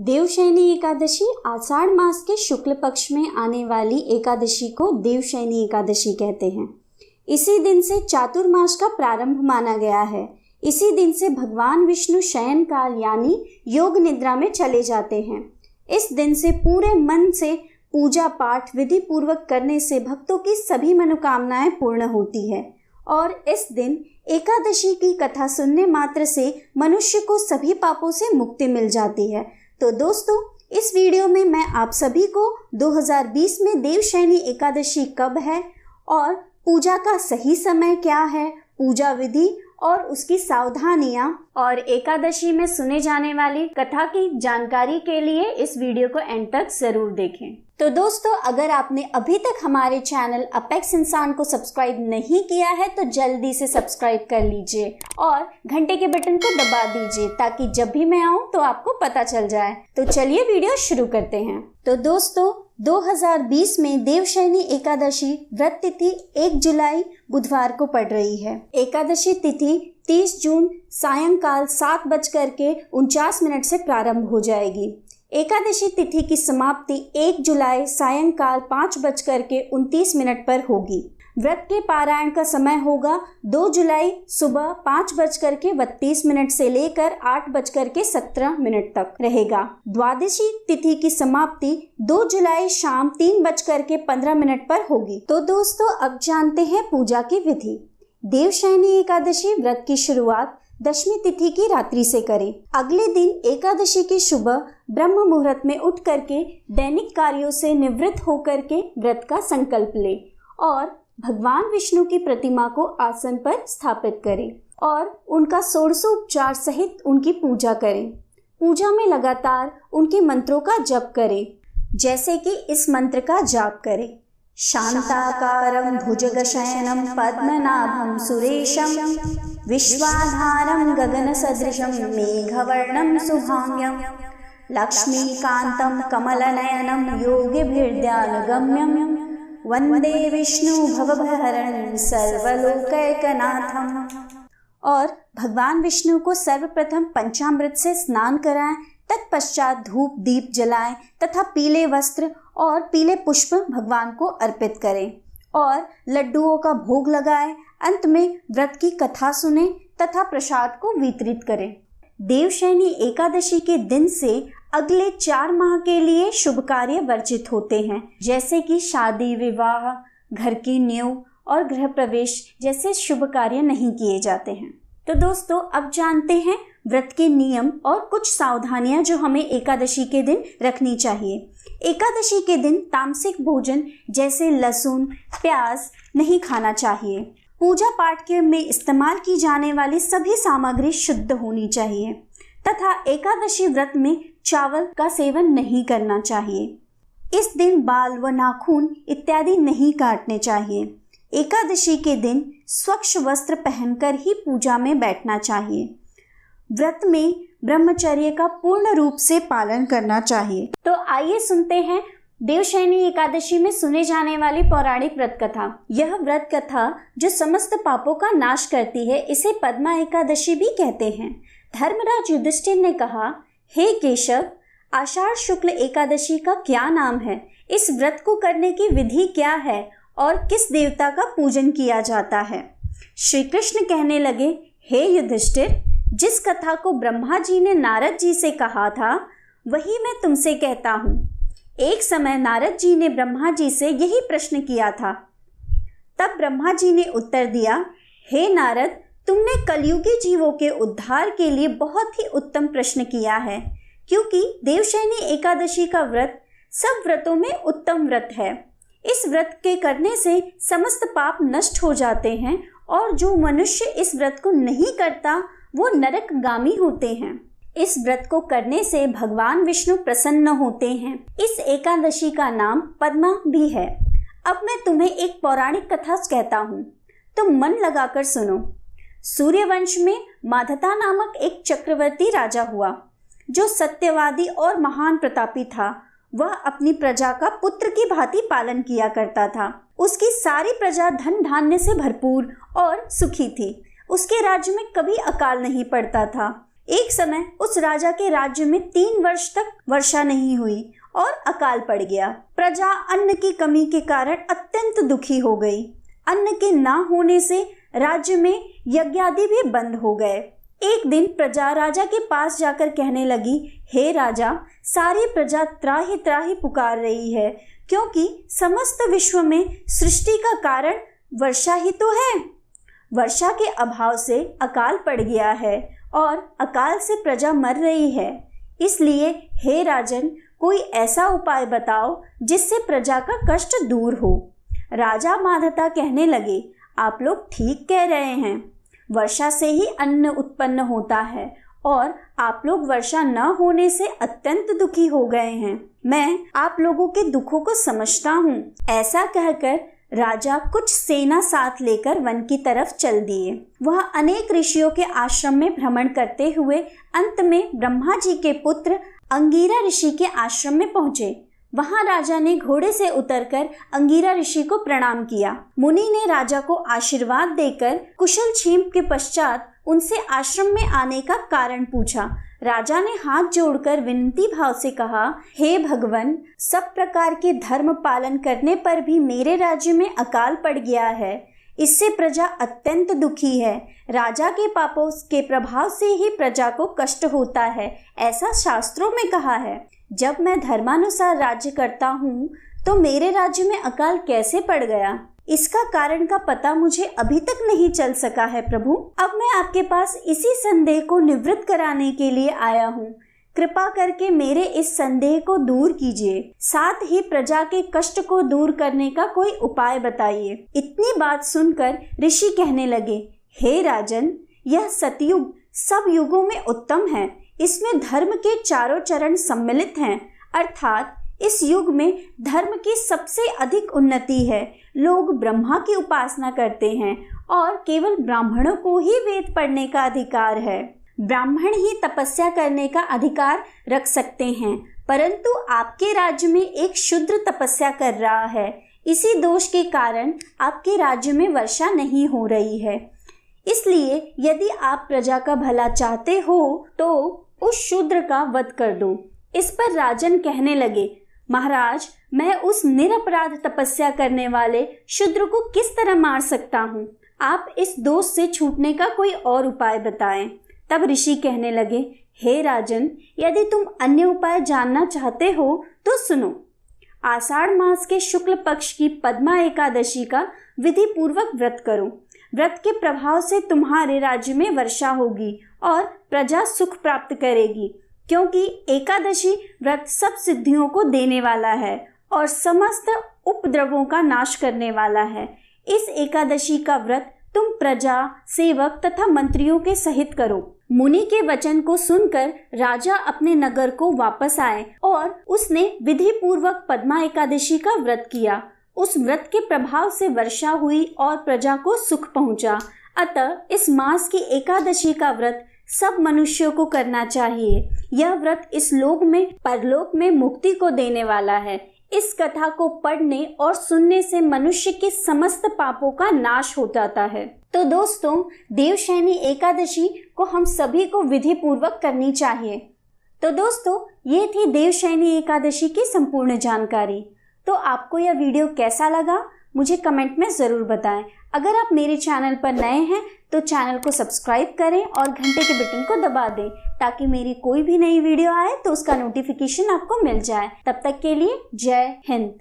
देवशयनी एकादशी आषाढ़ मास के शुक्ल पक्ष में आने वाली एकादशी को देवशयनी एकादशी कहते हैं। इसी दिन से चातुर्मास का प्रारंभ माना गया है। इसी दिन से भगवान विष्णु शयन काल यानी योग निद्रा में चले जाते हैं। इस दिन से पूरे मन से पूजा पाठ विधि पूर्वक करने से भक्तों की सभी मनोकामनाएं पूर्ण होती है और इस दिन एकादशी की कथा सुनने मात्र से मनुष्य को सभी पापों से मुक्ति मिल जाती है। तो दोस्तों, इस वीडियो में मैं आप सभी को 2020 में देवशयनी एकादशी कब है और पूजा का सही समय क्या है, पूजा विधि और उसकी सावधानियां और एकादशी में सुने जाने वाली कथा की जानकारी के लिए इस वीडियो को एंड तक जरूर देखें। तो दोस्तों, अगर आपने अभी तक हमारे चैनल अपेक्स इंसान को सब्सक्राइब नहीं किया है तो जल्दी से सब्सक्राइब कर लीजिए और घंटे के बटन को दबा दीजिए ताकि जब भी मैं आऊं तो आपको पता चल जाए। तो चलिए वीडियो शुरू करते हैं। तो दोस्तों, 2020 में देवशयनी एकादशी व्रत तिथि 1 जुलाई बुधवार को पड़ रही है। एकादशी तिथि 30 जून सायंकाल 7:49 से प्रारंभ हो जाएगी। एकादशी तिथि की समाप्ति 1 जुलाई सायंकाल 5:29 पर होगी। व्रत के पारायण का समय होगा 2 जुलाई सुबह 5:32 से लेकर 8:17 तक रहेगा। द्वादशी तिथि की समाप्ति 2 जुलाई शाम 3:15 पर होगी। तो दोस्तों, अब जानते हैं पूजा की विधि। देवशयनी एकादशी व्रत की शुरुआत दशमी तिथि की रात्रि से करें। अगले दिन एकादशी की सुबह ब्रह्म मुहूर्त में उठ करके दैनिक कार्यों से निवृत्त होकर के व्रत का संकल्प ले और भगवान विष्णु की प्रतिमा को आसन पर स्थापित करें और उनका षोडशोपचार सहित उनकी पूजा करें। पूजा में लगातार उनके मंत्रों का जप करें, जैसे कि इस मंत्र का जाप करें। शांताकारं भुजगशयनं पद्मनाभं सुरेशं विश्वाधारं गगनसदृशं मेघवर्णं शुभांगं लक्ष्मीकान्तं कमलनयनं योगिभिर्ध्यानगम्यं वन्दे विष्णु भवभयहरणं सर्वलोकैकनाथं। और भगवान विष्णु को सर्वप्रथम पंचामृत से स्नान कराएं, तत्पश्चात धूप दीप जलाएं तथा पीले वस्त्र और पीले पुष्प भगवान को अर्पित करें और लड्डुओं का भोग लगाएं। अंत में व्रत की कथा सुने तथा प्रसाद को वितरित करें। देवशयनी एकादशी के दिन से अगले 4 माह के लिए शुभ कार्य वर्जित होते हैं, जैसे कि शादी विवाह, घर की नींव और गृह प्रवेश जैसे शुभ कार्य नहीं किए जाते हैं। तो दोस्तों, अब जानते हैं व्रत के नियम और कुछ सावधानियां जो हमें एकादशी के दिन रखनी चाहिए। एकादशी के दिन तामसिक भोजन जैसे लहसुन प्याज नहीं खाना चाहिए। पूजा पाठ के में इस्तेमाल की जाने वाली सभी सामग्री शुद्ध होनी चाहिए तथा एकादशी व्रत में चावल का सेवन नहीं करना चाहिए। इस दिन बाल व नाखून इत्यादि नहीं काटने चाहिए। एकादशी के दिन स्वच्छ वस्त्र पहनकर ही पूजा में बैठना चाहिए। व्रत में ब्रह्मचर्य का पूर्ण रूप से पालन करना चाहिए। तो आइए सुनते हैं देवशयनी एकादशी में सुने जाने वाली पौराणिक व्रत कथा। यह व्रत कथा जो समस्त पापों का नाश करती है, इसे पद्मा एकादशी भी कहते हैं। धर्मराज युधिष्ठिर ने कहा, हे केशव, आषाढ़ शुक्ल एकादशी का क्या नाम है? इस व्रत को करने की विधि क्या है और किस देवता का पूजन किया जाता है? श्री कृष्ण कहने लगे, हे युधिष्ठिर, जिस कथा को ब्रह्मा जी ने नारद जी से कहा था वही मैं तुमसे कहता हूँ। एक समय नारद जी ने ब्रह्मा जी से यही प्रश्न किया था। तब ब्रह्मा जी ने उत्तर दिया, हे नारद, तुमने कलयुगी जीवों के उद्धार के लिए बहुत ही उत्तम प्रश्न किया है, क्योंकि देवशयनी एकादशी का व्रत सब व्रतों में उत्तम व्रत है। इस व्रत के करने से समस्त पाप नष्ट हो जाते हैं और जो मनुष्य इस व्रत को नहीं करता वो नरकगामी होते हैं। इस व्रत को करने से भगवान विष्णु प्रसन्न होते हैं। इस एकादशी का नाम पद्मा भी है। अब मैं तुम्हें एक पौराणिक कथा कहता हूँ, तुम मन लगाकर सुनो। सूर्यवंश में माधता नामक एक चक्रवर्ती राजा हुआ जो सत्यवादी और महान प्रतापी था। वह अपनी प्रजा का पुत्र की भांति पालन किया करता था। उसकी सारी प्रजा धन धान्य से भरपूर और सुखी थी। उसके राज्य में कभी अकाल नहीं पड़ता था। एक समय उस राजा के राज्य में 3 वर्ष तक वर्षा नहीं हुई और अकाल पड़ गया। प्रजा अन्न की कमी के कारण अत्यंत दुखी हो गई। अन्न के ना होने से राज्य में यज्ञादि भी बंद हो गए। एक दिन प्रजा राजा के पास जाकर कहने लगी, हे राजा, सारी प्रजा त्राहि त्राहि पुकार रही है, क्योंकि समस्त विश्व में सृष्टि का कारण वर्षा ही तो है। वर्षा के अभाव से अकाल पड़ गया है और अकाल से प्रजा मर रही है। इसलिए हे राजन, कोई ऐसा उपाय बताओ जिससे प्रजा का कष्ट दूर हो। राजा माधता कहने लगे, आप लोग ठीक कह रहे हैं, वर्षा से ही अन्न उत्पन्न होता है और आप लोग वर्षा न होने से अत्यंत दुखी हो गए हैं। मैं आप लोगों के दुखों को समझता हूँ। ऐसा कहकर राजा कुछ सेना साथ लेकर वन की तरफ चल दिए। वह अनेक ऋषियों के आश्रम में भ्रमण करते हुए अंत में ब्रह्मा जी के पुत्र अंगिरा ऋषि के आश्रम में पहुँचे। वहां राजा ने घोड़े से उतरकर अंगिरा ऋषि को प्रणाम किया। मुनि ने राजा को आशीर्वाद देकर कुशल क्षेम के पश्चात उनसे आश्रम में आने का कारण पूछा। राजा ने हाथ जोड़कर विनती भाव से कहा, हे भगवान, सब प्रकार के धर्म पालन करने पर भी मेरे राज्य में अकाल पड़ गया है। इससे प्रजा अत्यंत दुखी है। राजा के पापों के प्रभाव से ही प्रजा को कष्ट होता है, ऐसा शास्त्रों में कहा है। जब मैं धर्मानुसार राज्य करता हूँ तो मेरे राज्य में अकाल कैसे पड़ गया? इसका कारण का पता मुझे अभी तक नहीं चल सका है प्रभु। अब मैं आपके पास इसी संदेह को निवृत्त कराने के लिए आया हूँ। कृपा करके मेरे इस संदेह को दूर कीजिए, साथ ही प्रजा के कष्ट को दूर करने का कोई उपाय बताइए। इतनी बात सुनकर ऋषि कहने लगे, हे राजन, यह सतयुग सब युगों में उत्तम है। इसमें धर्म के चारों चरण सम्मिलित हैं, अर्थात इस युग में धर्म की सबसे अधिक उन्नति है। लोग ब्रह्मा की उपासना करते हैं और केवल ब्राह्मणों को ही वेद पढ़ने का अधिकार है। ब्राह्मण ही तपस्या करने का अधिकार रख सकते हैं, परंतु आपके राज्य में एक शूद्र तपस्या कर रहा है। इसी दोष के कारण आपके राज्य में वर्षा नहीं हो रही है। इसलिए यदि आप प्रजा का भला चाहते हो तो उस शूद्र का वध कर दो। इस पर राजन कहने लगे, महाराज, मैं उस निरपराध तपस्या करने वाले शूद्र को किस तरह मार सकता हूँ? आप इस दोष से छूटने का कोई और उपाय बताएं। तब ऋषि कहने लगे, हे राजन, यदि तुम अन्य उपाय जानना चाहते हो तो सुनो। आषाढ़ मास के शुक्ल पक्ष की पद्मा एकादशी का विधि पूर्वक व्रत करो। व्रत के प्रभाव से तुम्हारे राज्य में वर्षा होगी और प्रजा सुख प्राप्त करेगी, क्योंकि एकादशी व्रत सब सिद्धियों को देने वाला है और समस्त उपद्रवों का नाश करने वाला है। इस एकादशी का व्रत तुम प्रजा, सेवक तथा मंत्रियों के सहित करो। मुनि के वचन को सुनकर राजा अपने नगर को वापस आए और उसने विधि पूर्वक पद्मा एकादशी का व्रत किया। उस व्रत के प्रभाव से वर्षा हुई और प्रजा को सुख पहुंचा। अतः इस मास की एकादशी का व्रत सब मनुष्यों को करना चाहिए। यह व्रत इस लोक में परलोक में मुक्ति को देने वाला है। इस कथा को पढ़ने और सुनने से मनुष्य के समस्त पापों का नाश हो जाता है। तो दोस्तों, देवशयनी एकादशी को हम सभी को विधि पूर्वक करनी चाहिए। तो दोस्तों, ये थी देवशयनी एकादशी की संपूर्ण जानकारी। तो आपको यह वीडियो कैसा लगा मुझे कमेंट में ज़रूर बताएं। अगर आप मेरे चैनल पर नए हैं तो चैनल को सब्सक्राइब करें और घंटे के बटन को दबा दें, ताकि मेरी कोई भी नई वीडियो आए तो उसका नोटिफिकेशन आपको मिल जाए। तब तक के लिए जय हिंद।